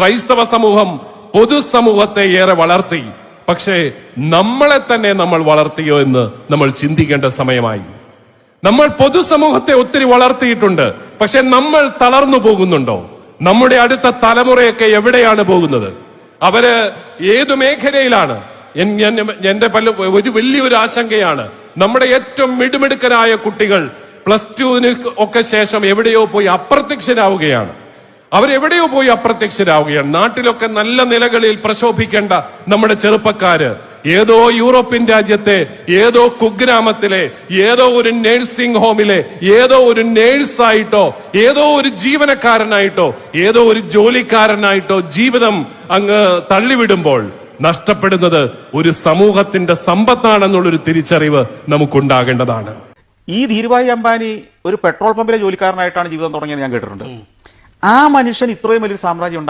ക്രൈസ്തവ സമൂഹം പൊതുസമൂഹത്തെ ഏറെ വളർത്തി. പക്ഷേ നമ്മളെ തന്നെ നമ്മൾ വളർത്തിയോ എന്ന് നമ്മൾ ചിന്തിക്കേണ്ട സമയമായി. നമ്മൾ പൊതുസമൂഹത്തെ ഒത്തിരി വളർത്തിയിട്ടുണ്ട്, പക്ഷെ നമ്മൾ തളർന്നു പോകുന്നുണ്ടോ? നമ്മുടെ അടുത്ത തലമുറയൊക്കെ എവിടെയാണ് പോകുന്നത്? അവര് ഏതു മേഖലയിലാണ്? എന്റെ ഒരു വലിയൊരു ആശങ്കയാണ്. നമ്മുടെ ഏറ്റവും മിടുമിടുക്കനായ കുട്ടികൾ +2 ഒക്കെ ശേഷം എവിടെയോ പോയി അപ്രത്യക്ഷരാവുകയാണ്. അവരെവിടെയോ പോയി അപ്രത്യക്ഷരാവുകയാണ്. നാട്ടിലൊക്കെ നല്ല നിലകളിൽ പ്രശോഭിക്കേണ്ട നമ്മുടെ ചെറുപ്പക്കാര് ഏതോ യൂറോപ്യൻ രാജ്യത്തെ ഏതോ കുഗ്രാമത്തിലെ ഏതോ ഒരു നഴ്സിംഗ് ഹോമിലെ ഏതോ ഒരു നേഴ്സായിട്ടോ ഏതോ ഒരു ജീവനക്കാരനായിട്ടോ ഏതോ ഒരു ജോലിക്കാരനായിട്ടോ ജീവിതം അങ്ങ് തള്ളിവിടുമ്പോൾ നഷ്ടപ്പെടുന്നത് ഒരു സമൂഹത്തിന്റെ സമ്പത്താണെന്നുള്ളൊരു തിരിച്ചറിവ് നമുക്കുണ്ടാകേണ്ടതാണ്. ഈ ധീരുഭായ് അംബാനി ഒരു പെട്രോൾ പമ്പിലെ ജോലിക്കാരനായിട്ടാണ് ജീവിതം തുടങ്ങിയത് ഞാൻ കേട്ടിട്ടുണ്ട്. ആ മനുഷ്യൻ ഇത്രയും വലിയൊരു സാമ്രാജ്യം